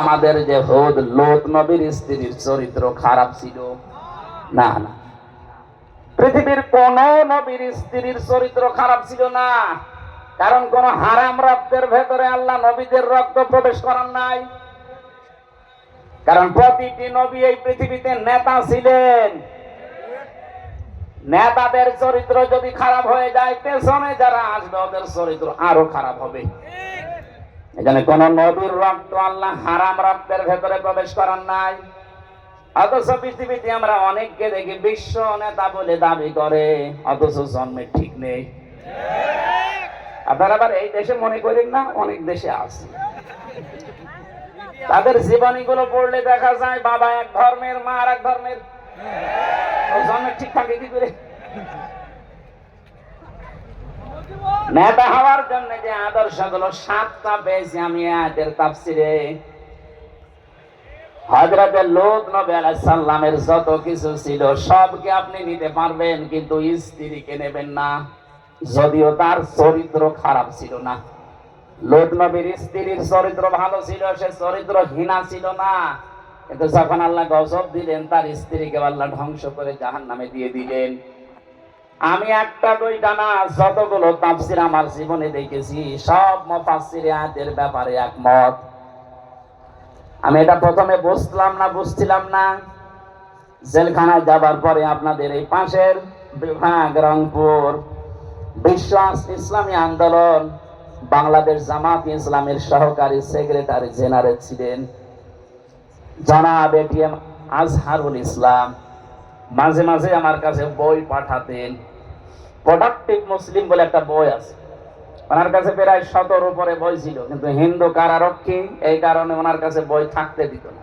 আমাদের যে হুদ লোত নবীর স্ত্রীর চরিত্র খারাপ ছিল? না না, পৃথিবীর কোন নবীর স্ত্রীর চরিত্র খারাপ ছিল না। কারণ কোন হারাম রক্তের ভেতরে আল্লাহ নবীদের রক্ত প্রবেশ করান নাই। কারণ প্রতিটি নবী এই পৃথিবীতে নেতা ছিলেন। নেতাদের চরিত্র যদি খারাপ হয়ে যায়, পেছনে যারা আসবে ওদের চরিত্র আরো খারাপ হবে। এখানে কোন নবীর রক্ত আল্লাহ হারাম রক্তের ভেতরে প্রবেশ করান নাই। অথচ পৃথিবীতে আমরা অনেককে দেখি বিশ্ব নেতা বলে দাবি করে, অথচ জন্মের ঠিক নেই। আপনারা আবার এই দেশে মনে করেন না, অনেক দেশে আছে। তাদের জীবনী গুলো পড়লে দেখা যায় বাবা এক ধর্মের, মা আর এক ধর্মের। জন্মের ঠিক থাকে কি করে? নেতা হওয়ার জন্য যে আদর্শগুলো 7টা পেয়েছি আমি আয়াতের তাফসিরে। হযরতে লূত নবী আলাইহিস সালামের যত কিছু ছিল সবকে আপনি নিতে পারবেন, কিন্তু স্ত্রীকে নেবেন না, যদিও তার চরিত্র খারাপ ছিল না। লূত নবীর স্ত্রীর চরিত্র ভালো ছিল, সে চরিত্রহীনা ছিল না। কিন্তু যখন আল্লাহ গজব দিলেন, তার স্ত্রীকে আল্লাহ ধ্বংস করে জাহান্নামে দিয়ে দিলেন। আমি একটা দুইটা না, যতগুলো তাফসীর আমার জীবনে দেখেছি সব মুফাসসিরে আয়াতের ব্যাপারে একমত। আমি এটা প্রথমে বুঝছিলাম না। জেলখানায় যাবার পরে আপনাদের এই পাশের বিভাগ রংপুর বিশ্ব ইসলামী আন্দোলন বাংলাদেশ জামাত ইসলামের সহকারী সেক্রেটারি জেনারেল ছিলেন জনাব এটিএম আজহারুল ইসলাম। মাঝে মাঝে আমার কাছে বই পাঠাতেন। প্রোডাক্টিভ মুসলিম বলে একটা বই আছে, ওনার কাছে প্রায় 100 উপরে বই ছিল, কিন্তু হিন্দু কারারক্ষী এই কারণে ওনার কাছে বই থাকতে দিত না।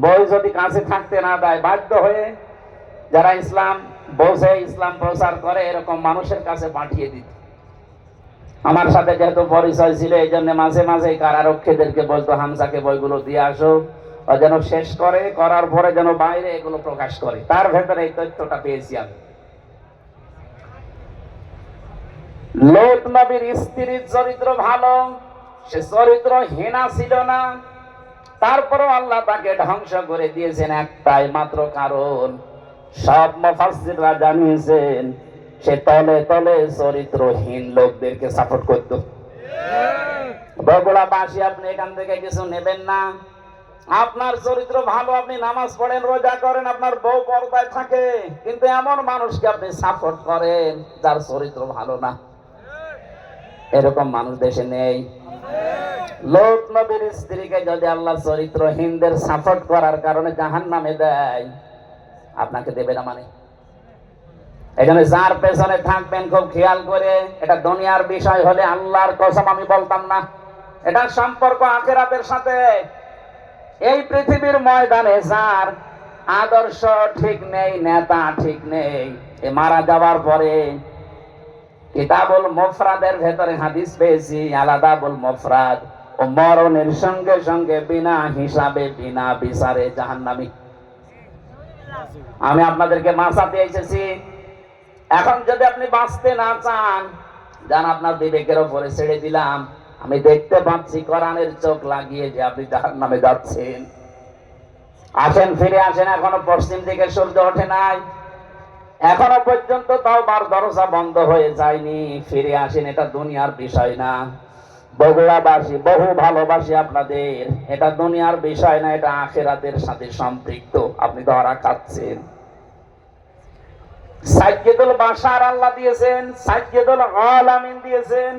বই যদি কাছে থাকতে না দেয়, বাধ্য হয়ে যারা ইসলাম বোঝে, ইসলাম প্রচার করে, এরকম মানুষের কাছে পাঠিয়ে দিত। আমার সাথে যেহেতু পরিচয় ছিল, এই জন্য মাঝে মাঝে কারারক্ষীদেরকে বলতো হামজাকে বইগুলো দিয়ে আসো, ও যেন শেষ করে, করার পরে যেন বাইরে এগুলো প্রকাশ করে। তার ভেতরে এই তথ্যটা পেয়েছি আমি। লূত নবীর স্ত্রীর চরিত্র ভালো, সে চরিত্রহীনা ছিল না। তারপরও আল্লাহ তাকে ধ্বংস করে দিয়েছেন একটাই মাত্র কারণ। সব মুফাসসিররা জানিয়েছেন সে তলে তলে চরিত্রহীন লোকদেরকে সাপোর্ট করত। বগুড়াবাসী, আপনি এখান থেকে কিছু নেবেন না। আপনার চরিত্র ভালো, আপনি নামাজ পড়েন, রোজা করেন, আপনার বউ পর্দায় থাকে, কিন্তু এমন মানুষকে আপনি সাপোর্ট করেন যার চরিত্র ভালো না। এরকম মানুষ দেশে নেই। লূত নবীর স্ত্রীকে যদি আল্লাহ চরিত্রহীনদের সাপোর্ট করার কারণে জাহান্নামে দেয়, আপনাকে দেবে না মানে? এজন্য যার পেছনে থাকবেন খুব খেয়াল করে। এটা দুনিয়ার বিষয় হলে আল্লাহর কসম আমি বলতাম না। এটা সম্পর্ক আখিরাতের সাথে। এই পৃথিবীর ময়দানে যার আদর্শ ঠিক নেই, নেতা ঠিক নেই, এ মারা যাওয়ার পরে কিতাবুল মুফরাদের ভেতরে হাদিস পেয়েছি, আলাদাবুল মুফরাদ, ও মরণের সঙ্গে সঙ্গে বিনা হিসাবে বিনা বিচারে জাহান্নামী। আমি আপনাদেরকে বাঁচাতে এসেছি। এখন যদি আপনি বাঁচতে না চান, জান আপনার বিবেকের উপরে ছেড়ে দিলাম। আমি দেখতে পাচ্ছি কোরআনের চোখ লাগিয়ে যে আপনি জাহান্নামে যাচ্ছেন। আসেন, ফিরে আসেন। এখনো পশ্চিম দিকে সূর্য ওঠে নাই, এখনো পর্যন্ত তাওবার দরজা বন্ধ হয়ে যায়নি। ফিরে আসেন, এটা দুনিয়ার বিষয় না। বগুড়াবাসী বহু ভালোবাসি আপনাদের। এটা দুনিয়ার বিষয় না, এটা আখিরাতের সাথে সম্পৃক্ত। আপনি ধরা খাচ্ছেন। সাইয়্যিদুল বাশার আল্লাহ দিয়েছেন, সাইয়্যিদুল আলামিন দিয়েছেন।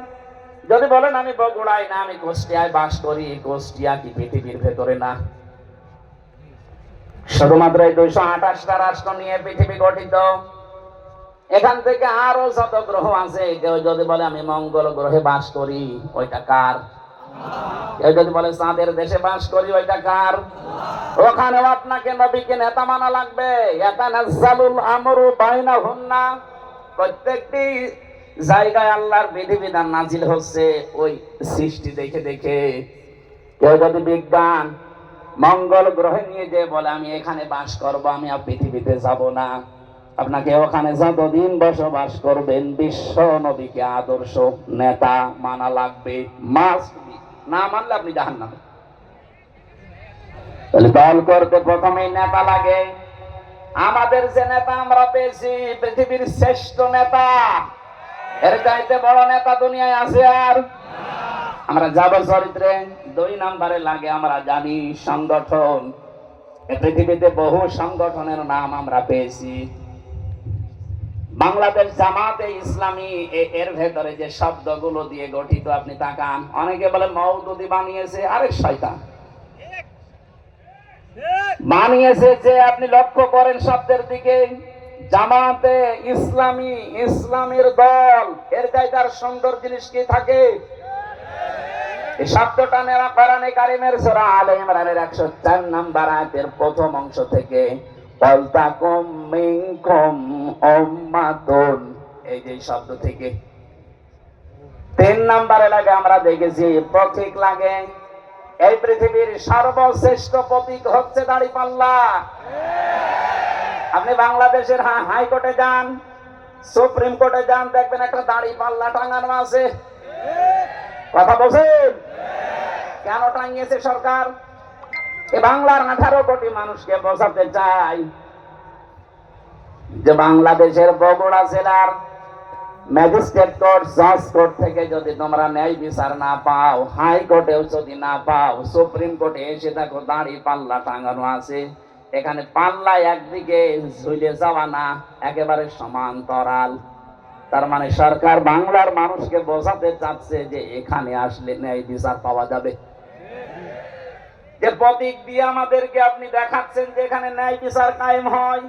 যদি বলেন আমি বগুড়ায় না, আমি কুষ্টিয়ায় বাস করি, কুষ্টিয়া কি পৃথিবীর ভেতরে না? শুধুমাত্র এই 228টা রাষ্ট্র নিয়ে পৃথিবী গঠিত। এখান থেকে আরো যত গ্রহ আছে, কেউ যদি বলে আমি মঙ্গল গ্রহে বাস করি, ওইটা কার? কেউ যদি বলে চাঁদের দেশে বাস করি, ওইটা কার? ওখানেও আপনাকে নবীকে নেতা মানা লাগবে। ইয়াতানাজ্জালুল আমরু বাইনাহুন্না, প্রত্যেকটি জায়গায় আল্লাহর বিধিবিধান নাজিল হচ্ছে ওই সৃষ্টি দেখে দেখে। কেউ যদি বিজ্ঞান মঙ্গল গ্রহে নিয়ে যে বলে আমি এখানে বাস করব, আমি আর পৃথিবীতে যাব না, আপনাকে ওখানে যতদিন বসবাস করবেন বিশ্ব নবীকে আদর্শ নেতা মানা লাগবে। Must be. না মানলে আপনি জাহান্নামে। দল করতে প্রথমেই নেতা লাগে। আমাদের যে নেতা আমরা পেয়েছি পৃথিবীর শ্রেষ্ঠ নেতা, এর চাইতে বড় নেতা দুনিয়ায় আছে আর? আমরা যাব চরিত্রে। 2 নম্বরে লাগে আমরা জানি সংগঠন। পৃথিবীতে বহু সংগঠনের নাম আমরা পেয়েছি। বাংলাদেশ জামাতে ইসলামী এর ভেতরে যে শব্দগুলো দিয়ে গঠিত আপনি তাকান, অনেকে বলে মওদুদি বানিয়েছে, আরে শয়তান বানিয়েছে। যে আপনি লক্ষ্য করেন শব্দের দিকে, জামাতে ইসলামী, ইসলামের দল, এর চাইতে আর সুন্দর জিনিস কি থাকে? এই শব্দটা নেওয়া কোরআনে কারিমের সূরা আলে ইমরানের 104 নম্বর আয়াতের প্রথম অংশ থেকে, ওয়ালতাকুম মিনকুম উম্মাতুন, এই যে শব্দ থেকে। 3 নম্বরে লাগে আমরা দেখেছি প্রতীক লাগে। এই পৃথিবীর সর্বশ্রেষ্ঠ প্রতীক হচ্ছে দাড়িপাল্লা। আপনি বাংলাদেশের হাইকোর্টে যান, সুপ্রিম কোর্টে যান, দেখবেন একটা দাড়িপাল্লা টাঙানো আছে। কথা বলছেন? কেন টাঙিয়েছে সরকার? এ বাংলার 18 কোটি মানুষকে বোঝাতে চাই যে বাংলাদেশের বগুড়া জেলার ম্যাজিস্ট্রেট কোর্ট, জজ কোর্ট থেকে যদি তোমরা ন্যায় বিচার না পাও, হাইকোর্টেও যদি না পাও, সুপ্রিম কোর্টে এসে দেখো দাড়ি পাল্লা টাঙানো আছে। এখানে পাল্লা একদিকে ঝুলে যাওয়া না, একেবারে সমান্তরাল। তার মানে সরকার বাংলার মানুষকে বোঝাতে চাচ্ছে যে এখানে আসলে ন্যায় বিচার পাওয়া যাবে। যে প্রতীক দিয়ে আমাদেরকে আপনি দেখাচ্ছেন যে এখানে ন্যায় বিচার কায়েম হয়,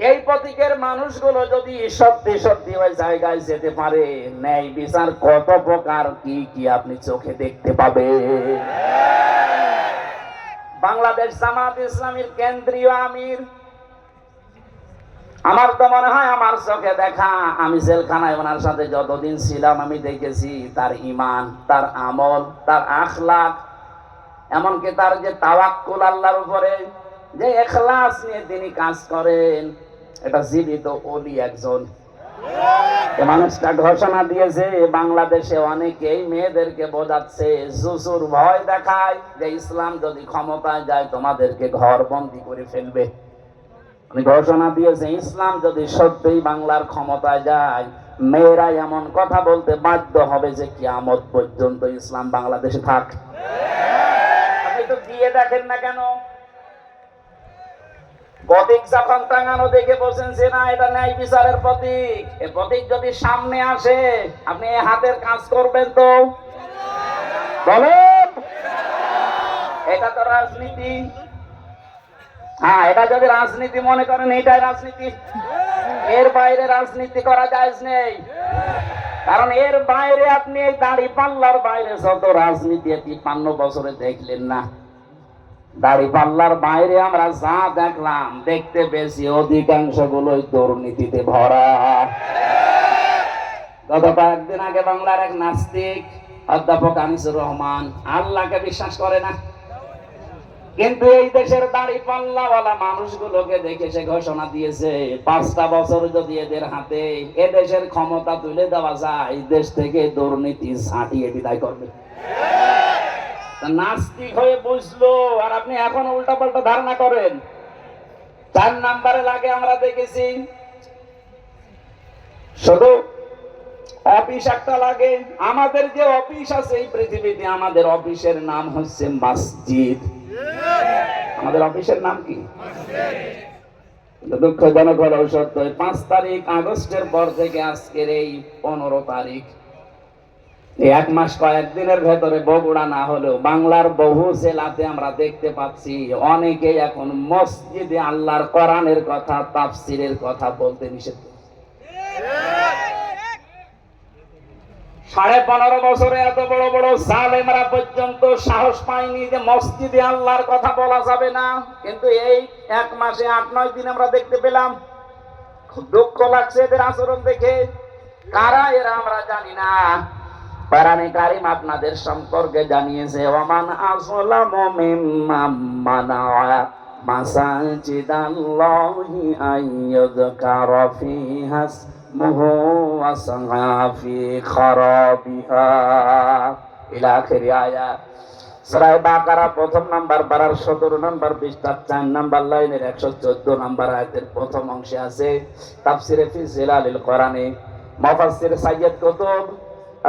এই প্রতীকের মানুষগুলো যদি সত্যি সত্যি ওই জায়গায় যেতে পারে, ন্যায় বিচার কত প্রকার কি কি আপনি চোখে দেখতে পাবে। বাংলাদেশ জামাত ইসলামীর কেন্দ্রীয় আমির, আমার তো মনে হয় আমার চোখে দেখা, আমি জেলখানায় ওনার সাথে যতদিন ছিলাম আমি দেখেছি তার ঈমান, তার আমল, তার আখলাক, এমনকি তার যে তাওয়াক্কুল আল্লাহর উপরে, যে ইখলাস নিয়ে তিনি কাজ করেন, এটা জীবিত ওলি একজন। মানুষটা ঘোষণা দিয়েছে বাংলাদেশে অনেকেই মেয়েদেরকে বোঝাচ্ছে, জুজুর ভয় দেখায় যে ইসলাম যদি ক্ষমতায় যায় তোমাদেরকে ঘর বন্দি করে ফেলবে। ঘোষণা দিয়েছে ইসলাম যদি সত্যিই বাংলার ক্ষমতায় যায়, মেয়েরা এমন কথা বলতে বাধ্য হবে যে কিয়ামত পর্যন্ত ইসলাম বাংলাদেশে থাক। আপনি তো দিয়ে দেখেন না কেন? প্রতীক যখন টাঙানো দেখে বলছেন যে না এটা ন্যায় বিচারের প্রতীক, এই প্রতীক যদি সামনে আসে আপনি হাতের কাজ করবেন তো? বলেন, এটা তো রাজনীতি। হ্যাঁ, এটা যদি রাজনীতি মনে করেন এটাই রাজনীতি, এর বাইরে রাজনীতি করা জায়েজ নেই। কারণ এর বাইরে আপনি এই দাড়ি পাল্লার বাইরে যত রাজনীতি 53 বছরে দেখলেন না, দাড়ি পাল্লার বাইরে আমরা যা দেখলাম, দেখতে পেয়েছি অধিকাংশ গুলোই দুর্নীতিতে ভরা। গত কয়েকদিন আগে বাংলার এক নাস্তিক অধ্যাপক আনিসুর রহমান আল্লাহকে বিশ্বাস করে না, কিন্তু এই দেশের দাড়ি পাল্লাওয়ালা মানুষগুলোকে দেখে সে ঘোষণা দিয়েছে 5টা বছর যদি এদের হাতে এ দেশের ক্ষমতা তুলে দেওয়া যায়, দেশ থেকে দুর্নীতি ছাঁটিয়ে বিদায় করবে। নাস্তিক হয়ে বুঝলো, আর আপনি এখন উল্টাপাল্টা ধারণা করেন। 4 নম্বরে লাগে আমরা দেখেছি শুধু অফিস একটা লাগে। আমাদের যে অফিস আছে এই পৃথিবীতে, আমাদের অফিসের নাম হচ্ছে মসজিদ। আমাদের অফিসের নাম কি? দুঃখজনক হলেও সত্য, 5 তারিখ আগস্টের পর থেকে আজকের এই 15 তারিখ, 1 মাস কয়েকদিনের ভেতরে বগুড়া না হলেও বাংলার বহু জেলাতে আমরা দেখতে পাচ্ছি অনেকেই এখন মসজিদে আল্লাহর কোরআনের কথা, তাফসীরের কথা বলতে নিষেধ। 15.5 বছরে এত বড় বড় জালেমরা পর্যন্ত সাহস পায়নি যে মসজিদে আল্লাহর কথা বলা যাবে না, কিন্তু এই 1 মাসে 8-9 দিন আমরা দেখতে পেলাম। খুব দুঃখ লাগছে এদের আচরণ দেখে। কারা এরা আমরা জানি না। কোরআনে কারীম আপনাদের সম্পর্কে জানিয়েছে, ওয়ামান আযলামু মিম্মান মানাআ মাসাজিদাল্লাহি আইয়ুযকারা ফীহা ইসমুহু ওয়া সাআ ফী খারাবিহা ইলা আখিরি আয়াত। সূরা বাকারা প্রথম নাম্বার পারার 17 নাম্বার পৃষ্ঠা 4 নাম্বার লাইনের 114 নাম্বার আয়াতের প্রথম অংশে আছে তাফসিরে ফি জিলালিল কোরআনে মুফাসসির সাইয়্যিদ কুতুব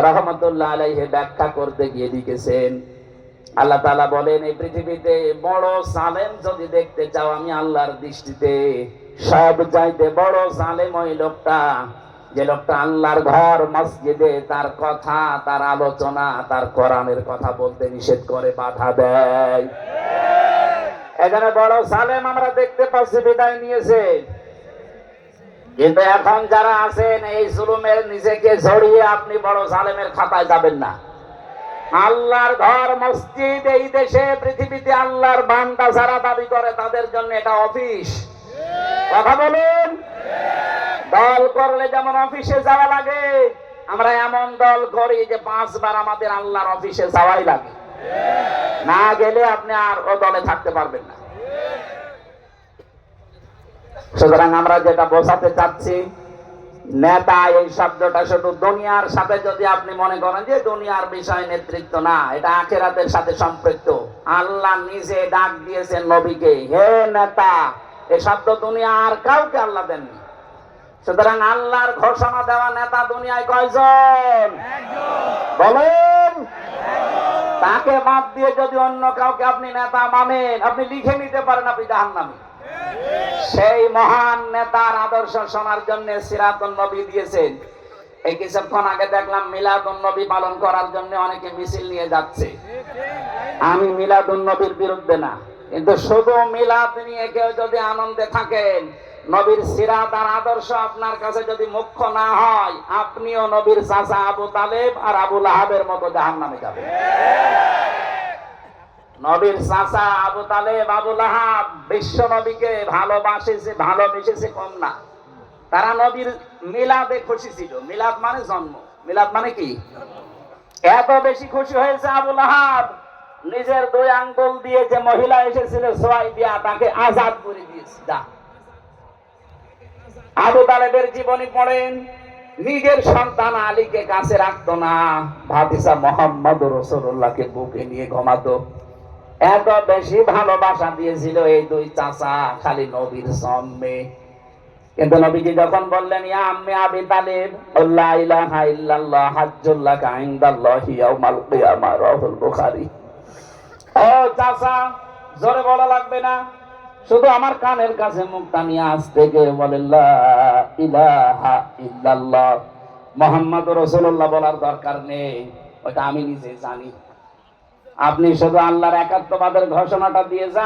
রাহমাতুল্লাহ আলাইহি ব্যাখ্যা করতে গিয়ে লিখেছেন, আল্লাহ তাআলা বলেন, এই পৃথিবীতে বড় জালেম যদি দেখতে চাও আমি আল্লাহর দৃষ্টিতে সব চাইতে বড় জালেম ওই লোকটা যে লোকটা আল্লাহর ঘর মসজিদে তার কথা, তার আলোচনা, তার কোরআনের কথা বলতে নিষেধ করে, বাধা দেয়। এখানে বড় জালেম আমরা দেখতে পাচ্ছি বিদায় নিয়েছে, কিন্তু এখন যারা আছেন এই জুলুমের নিজেকে জড়িয়ে আপনি বড় জালেমের খাতায় যাবেন না। আল্লাহর ঘর মসজিদ এই দেশে পৃথিবীতে আল্লাহর বান্দা যারা দাবি করে তাদের জন্য এটা অফিস। কথা বলুন। দল করলে যেমন অফিসে যাওয়া লাগে, আমরা এমন দল করি যে 5 বার আমাদের আল্লাহর অফিসে যাওয়াই লাগে, না গেলে আপনি আর ও দলে থাকতে পারবেন না। সুতরাং আমরা যেটা বোঝাতে চাচ্ছি, নেতা এই শব্দটা শুধু দুনিয়ার সাথে যদি আপনি মনে করেন যে দুনিয়ার বিষয় নেতৃত্ব না, এটা আখিরাতের সাথে সম্পৃক্ত। আল্লাহ নিজে ডাক দিয়েছেন নবীকে, হে নেতা। এই শব্দ দুনিয়া আর কাউকে আল্লাহ দেননি। সুতরাং আল্লাহর ঘোষণা দেওয়া নেতা দুনিয়ায় কয়জন? বলেন। তাকে বাদ দিয়ে যদি অন্য কাউকে আপনি নেতা মানেন, আপনি লিখে নিতে পারেন আপনি জাহান্নামী। সেই মহান নেতার আদর্শ শোনার জন্য সিরাতুন নবী দিয়েছেন। এই কিছুক্ষণ আগে দেখলাম মিলাদুন নবী পালন করার জন্য অনেকে মিছিল নিয়ে যাচ্ছে। আমি মিলাদুন নবীর বিরুদ্ধে না, কিন্তু শুধু মিলাদ নিয়ে কেউ যদি আনন্দে থাকেন, নবীর সিরাত আর আদর্শ আপনার কাছে যদি মুখ্য না হয়, আপনিও নবীর চাচা আবু তালেব আর আবু লাহাবের মতো জাহান্নামে যাবেন। নবীর চাচা আবু তালেব, আবু লাহাব বিশ্ব নবীকে ভালোবেসেছে কম না। তারা নবীর মিলাদে খুশি ছিল। মিলাদ মানে জন্ম, মিলাদ মানে কি? এত বেশি খুশি হয়েছে আবু লাহাব, নিজের 2 আঙ্গুল দিয়ে যে মহিলা এসেছিল সোয়াই দিয়া, তাকে আজাদ করে দিয়েছে। আবু তালেবের জীবনী পড়েন, নিজের সন্তান আলীকে কাছে রাখতো না, ভাতিজা মুহাম্মদ রাসূলুল্লাহকে বুকে নিয়ে ঘুমাতো। এত বেশি ভালোবাসা দিয়েছিল এই 2 চাচা খালি নবীর জন্মে। কিন্তু নবীজি যখন বললেন, ইয়া আম্মি আবি তালিব, লা ইলাহা ইল্লাল্লাহ হাজ্জুল লাকা ইনদাল্লাহি ইয়াউমাল কিয়ামাহ, রাহুল বুখারী। ও চাচা, জোরে বলা লাগবে না, শুধু আমার কানের কাছে মুখটা নিয়ে আসতে গিয়ে বলেন লা ইলাহা ইল্লাল্লাহ, মুহাম্মাদুর রাসূলুল্লাহ বলার দরকার নেই, ওটা আমি নিজে জানি। আপনি শুধু আল্লাহর একাত্মবাদের ঘোষণাটা দিয়ে যান।